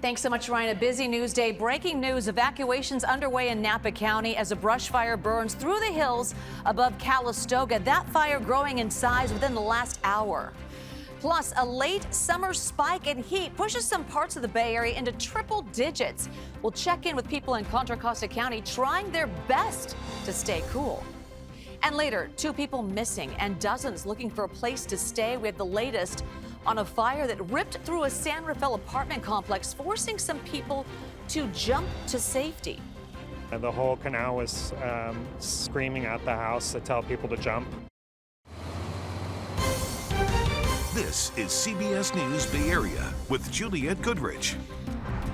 Thanks so much, Ryan. A busy news day. Breaking news, evacuations underway in Napa County as a brush fire burns through the hills above Calistoga. That fire growing in size within the last hour. Plus, a late summer spike in heat pushes some parts of the Bay Area into triple digits. We'll check in with people in Contra Costa County trying their best to stay cool. And later, 2 people missing and dozens looking for a place to stay. We have the latest on a fire that ripped through a San Rafael apartment complex, forcing some people to jump to safety. And the whole canal was screaming at the house to tell people to jump. This is CBS News Bay Area with Juliette Goodrich.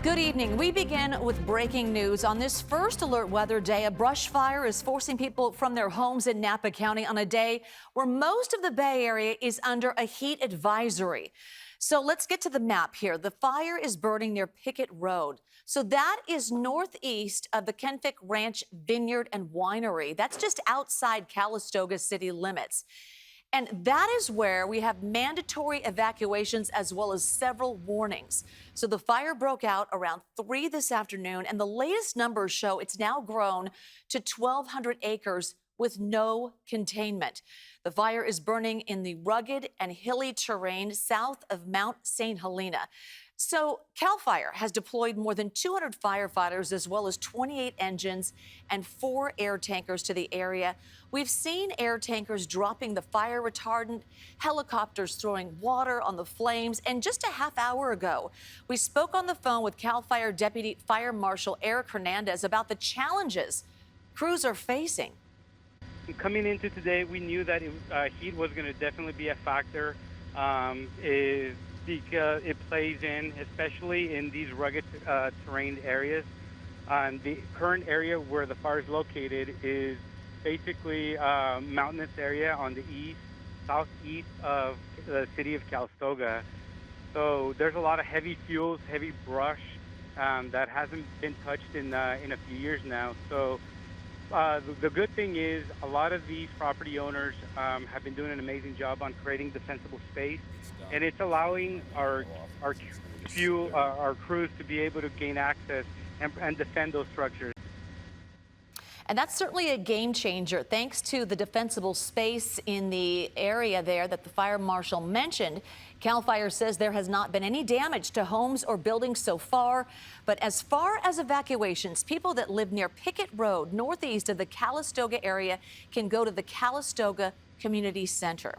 Good evening. We begin with breaking news. On this first alert weather day, a brush fire is forcing people from their homes in Napa County on a day where most of the Bay Area is under a heat advisory. So let's get to the map here. The fire is burning near Pickett Road. So that is northeast of the Kenfick Ranch Vineyard and Winery. That's just outside Calistoga city limits. And that is where we have mandatory evacuations as well as several warnings. So the fire broke out around 3 this afternoon, and the latest numbers show it's now grown to 1,200 acres with no containment. The fire is burning in the rugged and hilly terrain south of Mount St. Helena. So CAL FIRE has deployed more than 200 firefighters as well as 28 engines and 4 air tankers to the area. We've seen air tankers dropping the fire retardant, helicopters throwing water on the flames, and just a half hour ago, we spoke on the phone with CAL FIRE Deputy Fire Marshal Eric Hernandez about the challenges crews are facing. Coming into today, we knew that heat was going to definitely be a factor. Because it plays in, especially in these rugged terrain areas. The current area where the fire is located is basically a mountainous area on the southeast of the city of Calistoga. So there's a lot of heavy fuels, heavy brush that hasn't been touched in a few years now. So the good thing is a lot of these property owners have been doing an amazing job on creating defensible space, and it's allowing our crews to be able to gain access and defend those structures. And that's certainly a game changer. Thanks to the defensible space in the area there that the fire marshal mentioned, CAL FIRE says there has not been any damage to homes or buildings so far. But as far as evacuations, people that live near Pickett Road, northeast of the Calistoga area, can go to the Calistoga Community Center.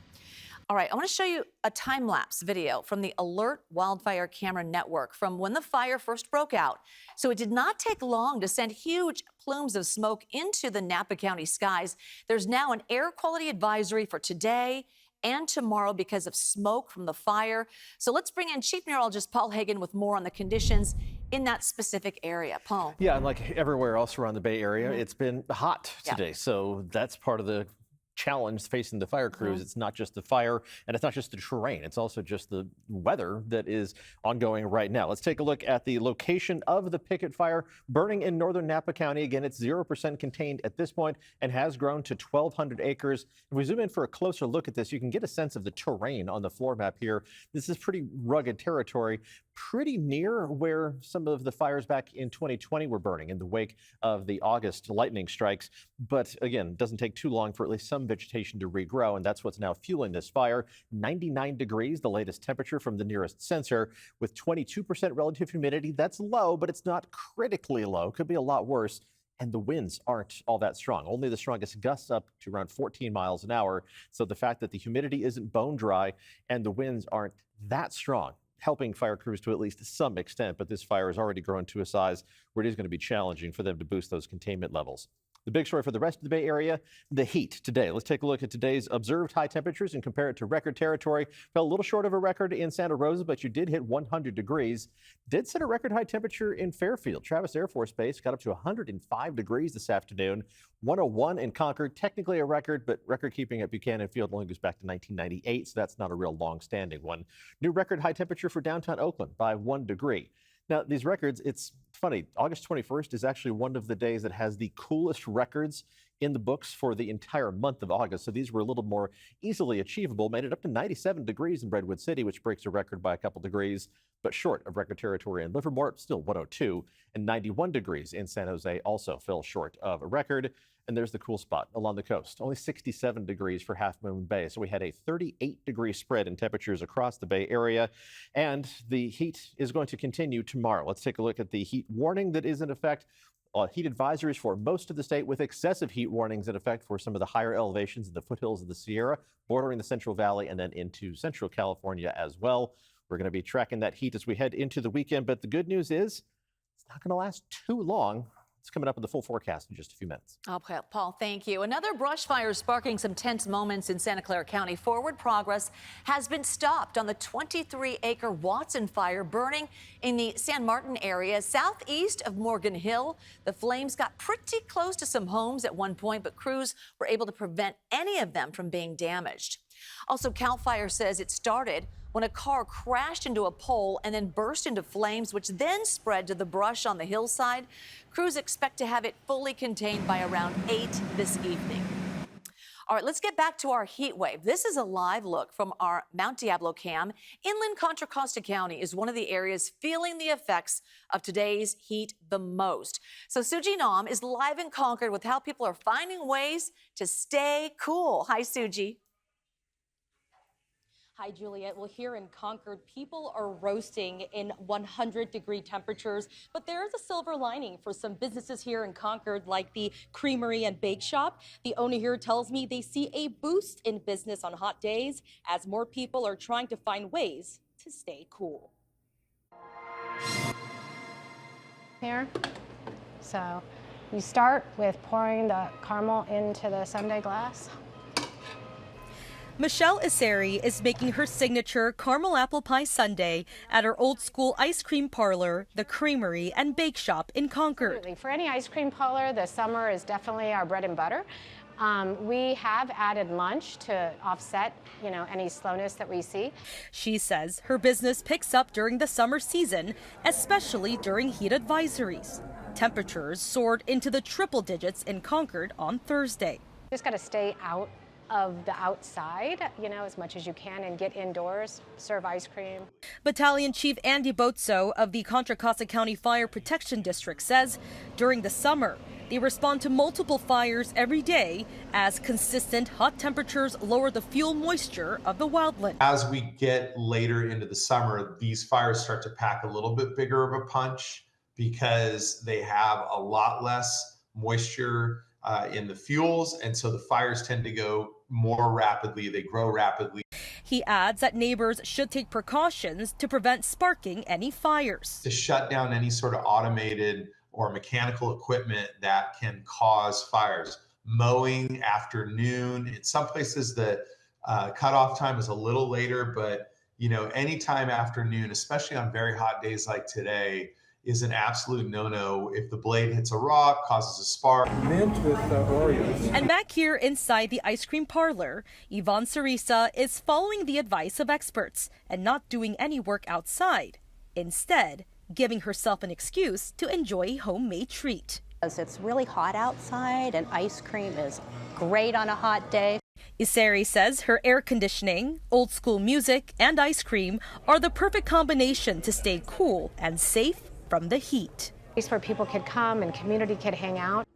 All right, I want to show you a time-lapse video from the Alert Wildfire Camera Network from when the fire first broke out. So it did not take long to send huge plumes of smoke into the Napa County skies. There's now an air quality advisory for today and tomorrow because of smoke from the fire. So let's bring in Chief Meteorologist Paul Hagan with more on the conditions in that specific area. Paul. Yeah, and like everywhere else around the Bay Area, it's been hot today. So that's part of the challenge facing the fire crews. It's not just the fire and it's not just the terrain. It's also just the weather that is ongoing right now. Let's take a look at the location of the Pickett fire burning in northern Napa County. Again, it's 0% contained at this point and has grown to 1,200 acres. If we zoom in for a closer look at this, you can get a sense of the terrain on the floor map here. This is pretty rugged territory, pretty near where some of the fires back in 2020 were burning in the wake of the August lightning strikes. But again, it doesn't take too long for at least some vegetation to regrow, and that's what's now fueling this fire. 99 degrees, the latest temperature from the nearest sensor, with 22% relative humidity. That's low, but it's not critically low. Could be a lot worse. And the winds aren't all that strong. Only the strongest gusts up to around 14 miles an hour. So the fact that the humidity isn't bone dry and the winds aren't that strong, helping fire crews to at least some extent. But this fire has already grown to a size where it is going to be challenging for them to boost those containment levels. The big story for the rest of the Bay Area, the heat today. Let's take a look at today's observed high temperatures and compare it to record territory. Fell a little short of a record in Santa Rosa, but you did hit 100 degrees. Did set a record high temperature in Fairfield. Travis Air Force Base got up to 105 degrees this afternoon. 101 in Concord, technically a record, but record keeping at Buchanan Field only goes back to 1998, so that's not a real long-standing one. New record high temperature for downtown Oakland by 1 degree. Now, these records, it's funny, August 21st is actually one of the days that has the coolest records in the books for the entire month of August. So these were a little more easily achievable. Made it up to 97 degrees in Redwood City, which breaks a record by a couple degrees. but short of record territory in Livermore, still 102, and 91 degrees in San Jose also fell short of a record. And there's the cool spot along the coast, only 67 degrees for Half Moon Bay. So we had a 38-degree spread in temperatures across the Bay Area, and the heat is going to continue tomorrow. Let's take a look at the heat warning that is in effect. Heat advisories for most of the state, with excessive heat warnings in effect for some of the higher elevations in the foothills of the Sierra, bordering the Central Valley, and then into Central California as well. We're going to be tracking that heat as we head into the weekend, but the good news is it's not going to last too long. It's coming up with the full forecast in just a few minutes. Okay, Paul, thank you. Another brush fire sparking some tense moments in Santa Clara County. Forward progress has been stopped on the 23-acre Watson fire burning in the San Martin area, southeast of Morgan Hill. The flames got pretty close to some homes at one point, but crews were able to prevent any of them from being damaged. Also, CAL FIRE says it started when a car crashed into a pole and then burst into flames, which then spread to the brush on the hillside. Crews expect to have it fully contained by around 8 this evening. All right, let's get back to our heat wave. This is a live look from our Mount Diablo cam. Inland Contra Costa County is one of the areas feeling the effects of today's heat the most. So Suji Nam is live in Concord with how people are finding ways to stay cool. Hi, Suji. Hi, Juliet. Well, here in Concord, people are roasting in 100-degree temperatures, but there is a silver lining for some businesses here in Concord, like the Creamery and Bake Shop. The owner here tells me they see a boost in business on hot days as more people are trying to find ways to stay cool. Here, so you start with pouring the caramel into the sundae glass. Michelle Iseri is making her signature caramel apple pie sundae at her old school ice cream parlor, the Creamery and Bake Shop in Concord. Absolutely. For any ice cream parlor, the summer is definitely our bread and butter. We have added lunch to offset, any slowness that we see. She says her business picks up during the summer season, especially during heat advisories. Temperatures soared into the triple digits in Concord on Thursday. Just got to stay out of the outside, as much as you can and get indoors, serve ice cream. Battalion Chief Andy Botso of the Contra Costa County Fire Protection District says during the summer, they respond to multiple fires every day as consistent hot temperatures lower the fuel moisture of the wildland. As we get later into the summer, these fires start to pack a little bit bigger of a punch because they have a lot less moisture in the fuels, and so the fires tend to go more rapidly, they grow rapidly. He adds that neighbors should take precautions to prevent sparking any fires. To shut down any sort of automated or mechanical equipment that can cause fires. Mowing after noon. In some places the cutoff time is a little later, but anytime after noon, especially on very hot days like today, is an absolute no-no. If the blade hits a rock, causes a spark. Mint with Oreos. And back here inside the ice cream parlor, Yvonne Cerisa is following the advice of experts and not doing any work outside. Instead, giving herself an excuse to enjoy a homemade treat. It's really hot outside and ice cream is great on a hot day. Iseri says her air conditioning, old school music, and ice cream are the perfect combination to stay cool and safe from the heat. Place where people could come and community could hang out.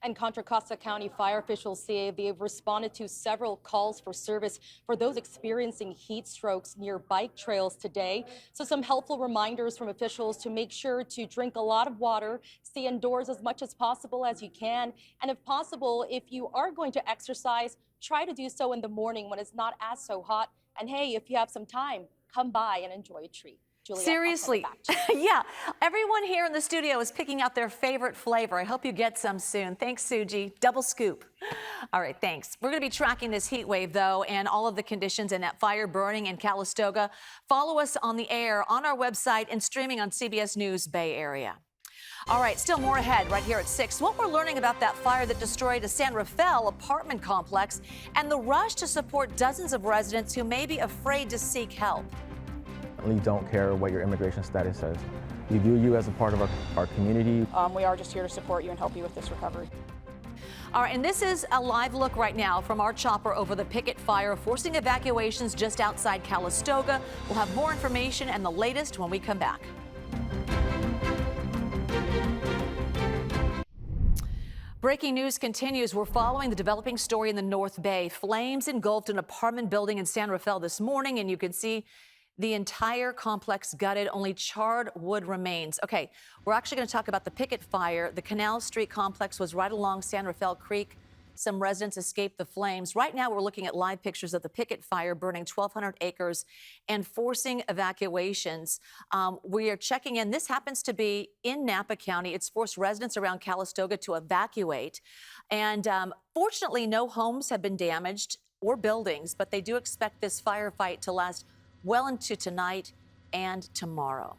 And Contra Costa County fire officials say they've responded to several calls for service for those experiencing heat strokes near bike trails today. So some helpful reminders from officials to make sure to drink a lot of water, stay indoors as much as possible as you can, and if possible, if you are going to exercise, try to do so in the morning when it's not as so hot. And hey, if you have some time, come by and enjoy a treat. Juliet, seriously, yeah. Everyone here in the studio is picking out their favorite flavor. I hope you get some soon. Thanks, Suji. Double scoop. All right, thanks. We're going to be tracking this heat wave, though, and all of the conditions and that fire burning in Calistoga. Follow us on the air, on our website, and streaming on CBS News Bay Area. All right, still more ahead right here at 6. What we're learning about that fire that destroyed a San Rafael apartment complex and the rush to support dozens of residents who may be afraid to seek help. We don't care what your immigration status says. We view you as a part of our community. We are just here to support you and help you with this recovery. All right, and this is a live look right now from our chopper over the Pickett fire, forcing evacuations just outside Calistoga. We'll have more information and the latest when we come back. Breaking news continues. We're following the developing story in the North Bay. Flames engulfed an apartment building in San Rafael this morning, and you can see the entire complex gutted. Only charred wood remains. Okay, we're actually going to talk about the Pickett fire. The Canal Street complex was right along San Rafael Creek. Some residents escaped the flames. Right now, we're looking at live pictures of the Pickett fire burning 1,200 acres and forcing evacuations. We are checking in. This happens to be in Napa County. It's forced residents around Calistoga to evacuate. And fortunately, no homes have been damaged or buildings, but they do expect this firefight to last well into tonight and tomorrow.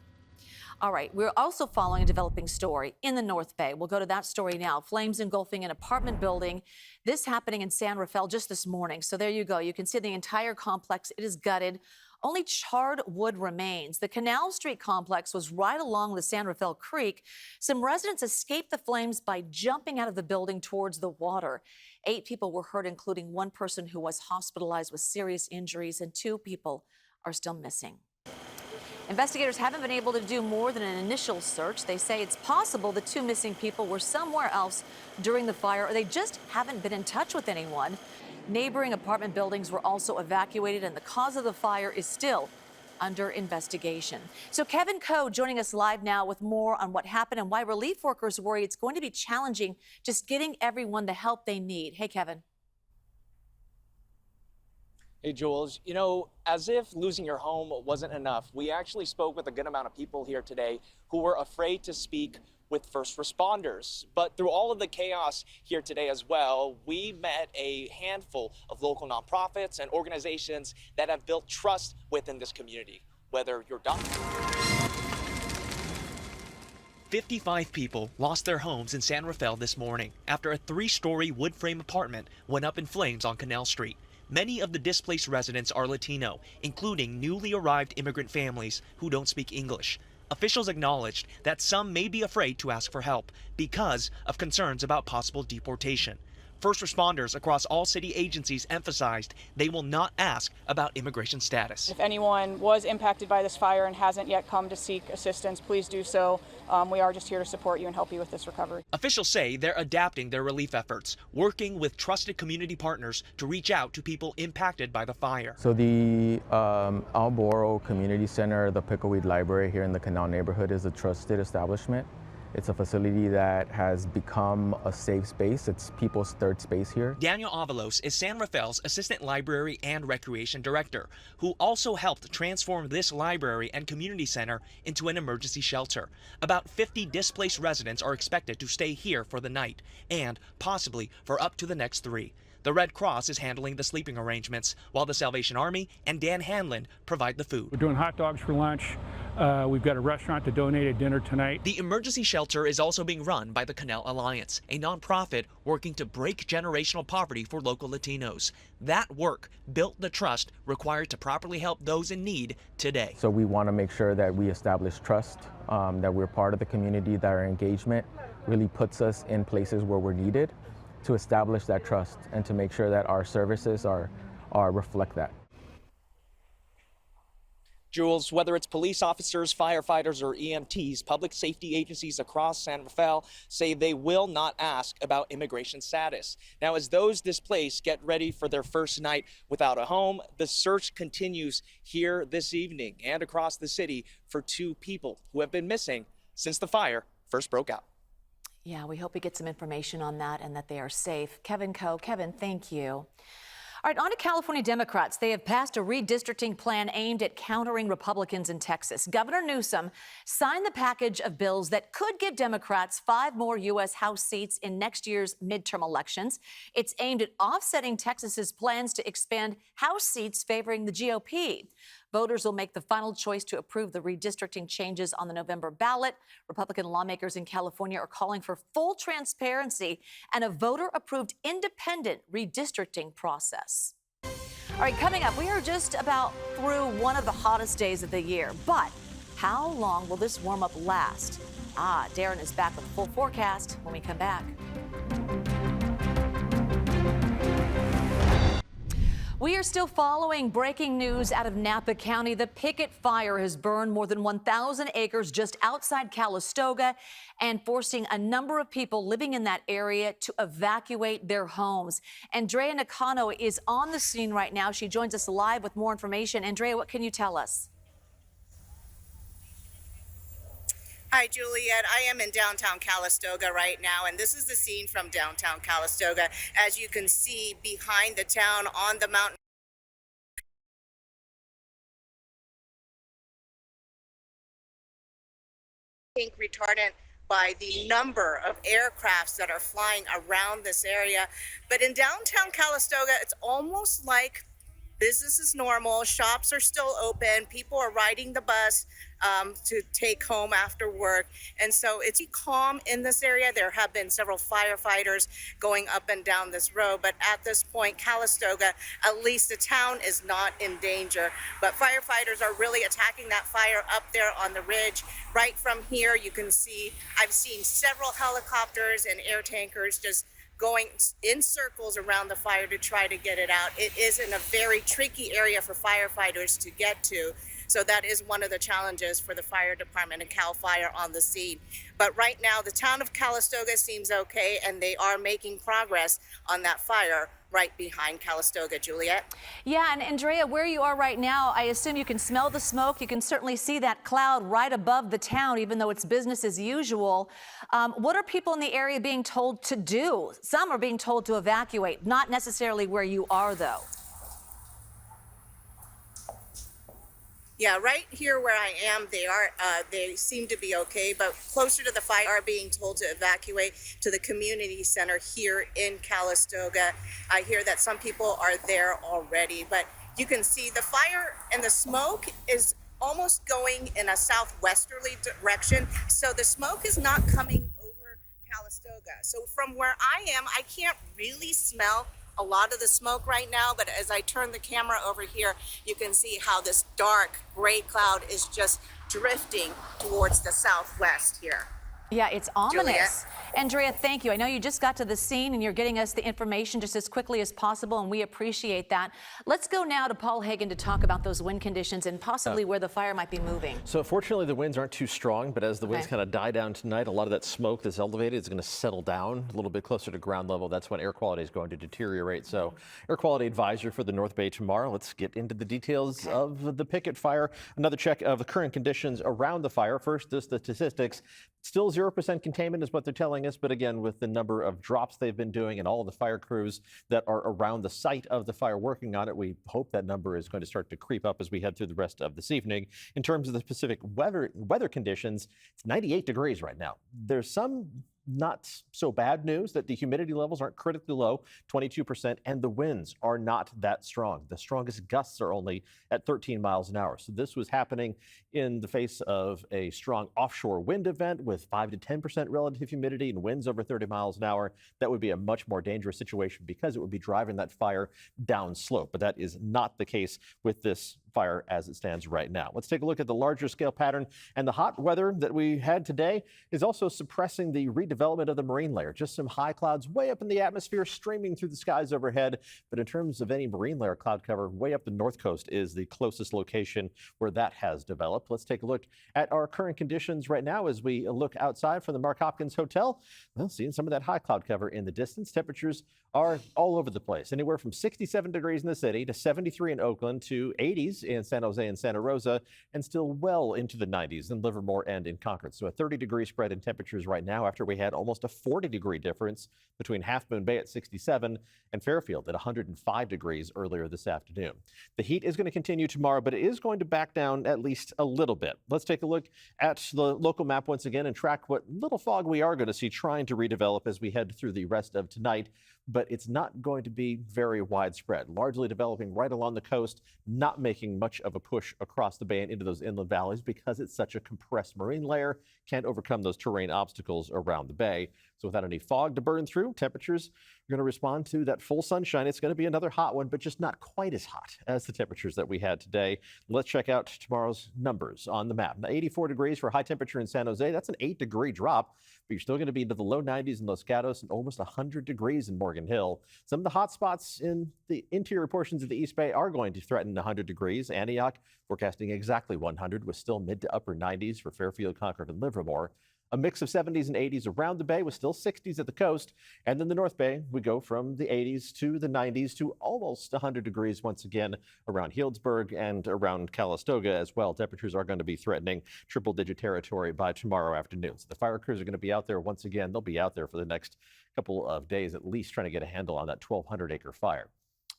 All right, we're also following a developing story in the North Bay. We'll go to that story now. Flames engulfing an apartment building. This happening in San Rafael just this morning. So there you go. You can see the entire complex. It is gutted. Only charred wood remains. The Canal Street complex was right along the San Rafael Creek. Some residents escaped the flames by jumping out of the building towards the water. 8 people were hurt, including one person who was hospitalized with serious injuries, and 2 people are still missing. Investigators haven't been able to do more than an initial search. They say it's possible the 2 missing people were somewhere else during the fire, or they just haven't been in touch with anyone. Neighboring apartment buildings were also evacuated, and the cause of the fire is still under investigation. So Kevin Coe joining us live now with more on what happened and why relief workers worry it's going to be challenging just getting everyone the help they need. Hey, Kevin. Hey, Jules, you know, as if losing your home wasn't enough, we actually spoke with a good amount of people here today who were afraid to speak with first responders. But through all of the chaos here today as well, we met a handful of local nonprofits and organizations that have built trust within this community, whether you're done. 55 people lost their homes in San Rafael this morning after a 3-story wood frame apartment went up in flames on Canal Street. Many of the displaced residents are Latino, including newly arrived immigrant families who don't speak English. Officials acknowledged that some may be afraid to ask for help because of concerns about possible deportation. First responders across all city agencies emphasized they will not ask about immigration status. If anyone was impacted by this fire and hasn't yet come to seek assistance, please do so. We are just here to support you and help you with this recovery. Officials say they're adapting their relief efforts, working with trusted community partners to reach out to people impacted by the fire. So the Alboro Community Center, the Pickleweed Library here in the Canal neighborhood, is a trusted establishment. It's a facility that has become a safe space. It's people's third space here. Daniel Avalos is San Rafael's Assistant Library and Recreation Director, who also helped transform this library and community center into an emergency shelter. About 50 displaced residents are expected to stay here for the night and possibly for up to the next 3. The Red Cross is handling the sleeping arrangements, while the Salvation Army and Dan Hanlon provide the food. We're doing hot dogs for lunch. We've got a restaurant that donated dinner tonight. The emergency shelter is also being run by the Canal Alliance, a nonprofit working to break generational poverty for local Latinos. That work built the trust required to properly help those in need today. So we want to make sure that we establish trust, that we're part of the community, that our engagement really puts us in places where we're needed, to establish that trust and to make sure that our services reflect that. Jules, whether it's police officers, firefighters, or EMTs, public safety agencies across San Rafael say they will not ask about immigration status. Now, as those displaced get ready for their first night without a home, the search continues here this evening and across the city for 2 people who have been missing since the fire first broke out. Yeah, we hope we get some information on that and that they are safe. Kevin Coe. Kevin, thank you. All right, on to California Democrats. They have passed a redistricting plan aimed at countering Republicans in Texas. Governor Newsom signed the package of bills that could give Democrats 5 more U.S. House seats in next year's midterm elections. It's aimed at offsetting Texas's plans to expand House seats favoring the GOP. Voters will make the final choice to approve the redistricting changes on the November ballot. Republican lawmakers in California are calling for full transparency and a voter-approved independent redistricting process. All right, coming up, we are just about through one of the hottest days of the year. But how long will this warm-up last? Darren is back with a full forecast when we come back. We are still following breaking news out of Napa County. The Picket Fire has burned more than 1,000 acres just outside Calistoga and forcing a number of people living in that area to evacuate their homes. Andrea Nakano is on the scene right now. She joins us live with more information. Andrea, what can you tell us? Hi, Juliet. I am in downtown Calistoga right now, and this is the scene from downtown Calistoga. As you can see behind the town on the mountain, retardant by the number of aircrafts that are flying around this area. But in downtown Calistoga, it's almost like business is normal. Shops are still open. People are riding the bus to take home after work. And so it's calm in this area. There have been several firefighters going up and down this road. But at this point, Calistoga, at least the town is not in danger. But firefighters are really attacking that fire up there on the ridge. Right from here, you can see, I've seen several helicopters and air tankers just going in circles around the fire to try to get it out. It is in a very tricky area for firefighters to get to. So that is one of the challenges for the fire department and CAL FIRE on the scene. But right now, the town of Calistoga seems okay, and they are making progress on that fire right behind Calistoga, Juliet. Yeah, and Andrea, where you are right now, I assume you can smell the smoke. You can certainly see that cloud right above the town, even though it's business as usual. What are people in the area being told to do? Some are being told to evacuate, not necessarily where you are, though. Yeah, right here where I am, they seem to be okay, but closer to the fire are being told to evacuate to the community center here in Calistoga. I hear that some people are there already, but you can see the fire and the smoke is almost going in a southwesterly direction. So the smoke is not coming over Calistoga. So from where I am, I can't really smell a lot of the smoke right now, but as I turn the camera over here, you can see how this dark gray cloud is just drifting towards the southwest here. Yeah, it's ominous. Juliet? Andrea, thank you. I know you just got to the scene and you're getting us the information just as quickly as possible, and we appreciate that. Let's go now to Paul Hagan to talk about those wind conditions and possibly where the fire might be moving. So fortunately, the winds aren't too strong, but as the winds kind of die down tonight, a lot of that smoke that's elevated is going to settle down a little bit closer to ground level. That's when air quality is going to deteriorate. So air quality advisory for the North Bay tomorrow. Let's get into the details of the Picket Fire. Another check of the current conditions around the fire. First, the statistics. Still 0% containment is what they're telling us, but again, with the number of drops they've been doing and all of the fire crews that are around the site of the fire working on it, we hope that number is going to start to creep up as we head through the rest of this evening. In terms of the specific weather conditions, it's 98 degrees right now. There's some not so bad news that the humidity levels aren't critically low, 22%, and the winds are not that strong. The strongest gusts are only at 13 miles an hour. So this was happening in the face of a strong offshore wind event with 5 to 10% relative humidity and winds over 30 miles an hour. That would be a much more dangerous situation because it would be driving that fire down slope. But that is not the case with this fire as it stands right now. Let's take a look at the larger scale pattern, and the hot weather that we had today is also suppressing the redevelopment of the marine layer. Just some high clouds way up in the atmosphere streaming through the skies overhead. But in terms of any marine layer cloud cover, way up the north coast is the closest location where that has developed. Let's take a look at our current conditions right now as we look outside from the Mark Hopkins Hotel. Well, seeing some of that high cloud cover in the distance. Temperatures are all over the place, anywhere from 67 degrees in the city to 73 in Oakland to 80s in San Jose and Santa Rosa, and still well into the 90s in Livermore and in Concord. So a 30-degree spread in temperatures right now after we had almost a 40-degree difference between Half Moon Bay at 67 and Fairfield at 105 degrees earlier this afternoon. The heat is going to continue tomorrow, but it is going to back down at least a little bit. Let's take a look at the local map once again and track what little fog we are going to see trying to redevelop as we head through the rest of tonight. But it's not going to be very widespread, largely developing right along the coast, not making much of a push across the bay and into those inland valleys because it's such a compressed marine layer, can't overcome those terrain obstacles around the bay. So without any fog to burn through, temperatures We're going to respond to that full sunshine. It's going to be another hot one, but just not quite as hot as the temperatures that we had today. Let's check out tomorrow's numbers on the map. Now, 84 degrees for high temperature in San Jose. That's an 8-degree drop, but you're still going to be into the low 90s in Los Gatos and almost 100 degrees in Morgan Hill. Some of the hot spots in the interior portions of the East Bay are going to threaten 100 degrees. Antioch forecasting exactly 100 with still mid to upper 90s for Fairfield, Concord, and Livermore. A mix of 70s and 80s around the Bay with still 60s at the coast. And then the North Bay, we go from the 80s to the 90s to almost 100 degrees once again around Healdsburg and around Calistoga as well. Temperatures are going to be threatening triple-digit territory by tomorrow afternoon. So the fire crews are going to be out there once again. They'll be out there for the next couple of days at least trying to get a handle on that 1,200-acre fire.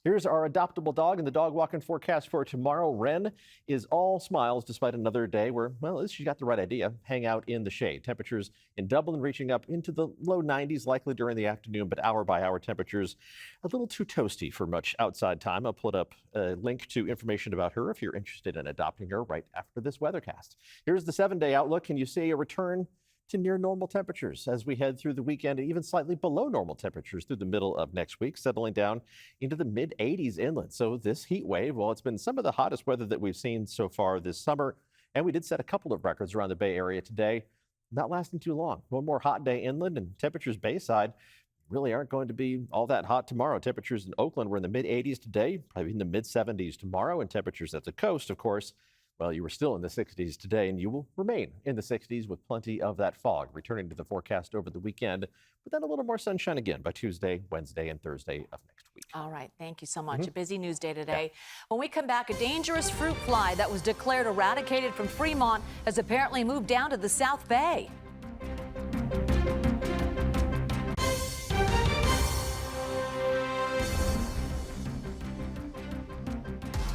Here's our adoptable dog and the dog walking forecast for tomorrow. Wren is all smiles despite another day where, well, at least she got the right idea. Hang out in the shade. Temperatures in Dublin reaching up into the low 90s likely during the afternoon, but hour by hour temperatures a little too toasty for much outside time. I'll put up a link to information about her if you're interested in adopting her right after this weathercast. Here's the 7-day outlook, and you see a return to near normal temperatures as we head through the weekend, and even slightly below normal temperatures through the middle of next week, settling down into the mid-80s inland. So this heat wave, well, it's been some of the hottest weather that we've seen so far this summer, and we did set a couple of records around the Bay Area today, not lasting too long. One more hot day inland, and temperatures bayside really aren't going to be all that hot tomorrow. Temperatures in Oakland were in the mid-80s today, probably in the mid-70s tomorrow, and temperatures at the coast, of course, well, you were still in the 60s today, and you will remain in the 60s with plenty of that fog returning to the forecast over the weekend, but then a little more sunshine again by Tuesday, Wednesday, and Thursday of next week. All right. Thank you so much. A busy news day today. Yeah. When we come back, a dangerous fruit fly that was declared eradicated from Fremont has apparently moved down to the South Bay.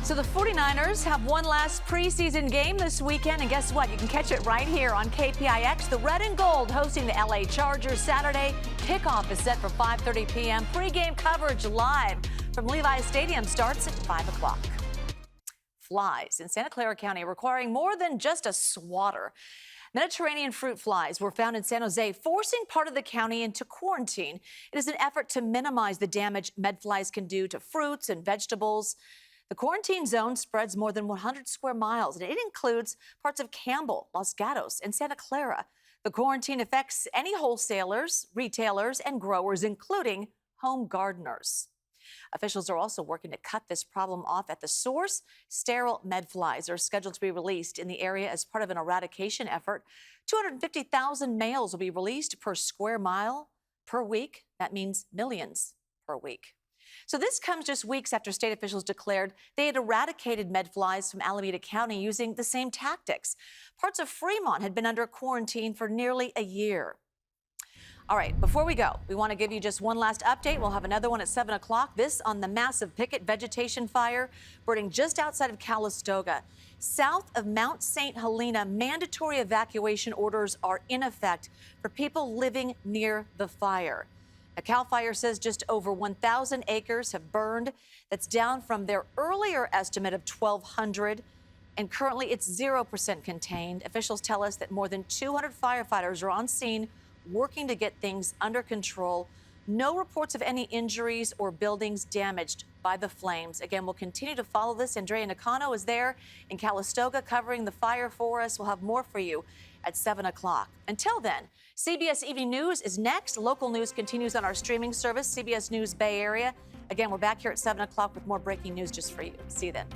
So the 49ers have one last preseason game this weekend, and guess what? You can catch it right here on KPIX. The Red and Gold hosting the LA Chargers Saturday. Kickoff is set for 5:30 p.m. Pre-game coverage live from Levi's Stadium starts at 5 o'clock. Flies in Santa Clara County requiring more than just a swatter. Mediterranean fruit flies were found in San Jose, forcing part of the county into quarantine. It is an effort to minimize the damage medflies can do to fruits and vegetables. The quarantine zone spreads more than 100 square miles, and it includes parts of Campbell, Los Gatos, and Santa Clara. The quarantine affects any wholesalers, retailers, and growers, including home gardeners. Officials are also working to cut this problem off at the source. Sterile medflies are scheduled to be released in the area as part of an eradication effort. 250,000 males will be released per square mile per week. That means millions per week. So this comes just weeks after state officials declared they had eradicated medflies from Alameda County using the same tactics. Parts of Fremont had been under quarantine for nearly a year. All right, before we go, we want to give you just one last update. We'll have another one at 7 o'clock. This on the massive picket vegetation fire burning just outside of Calistoga. South of Mount St. Helena, mandatory evacuation orders are in effect for people living near the fire. CAL FIRE says just over 1,000 acres have burned. That's down from their earlier estimate of 1,200. And currently it's 0% contained. Officials tell us that more than 200 firefighters are on scene working to get things under control. No reports of any injuries or buildings damaged by the flames. Again, we'll continue to follow this. Andrea Nakano is there in Calistoga covering the fire for us. We'll have more for you at 7 o'clock. Until then, CBS Evening News is next. Local news continues on our streaming service, CBS News Bay Area. Again, we're back here at 7 o'clock with more breaking news just for you. See you then.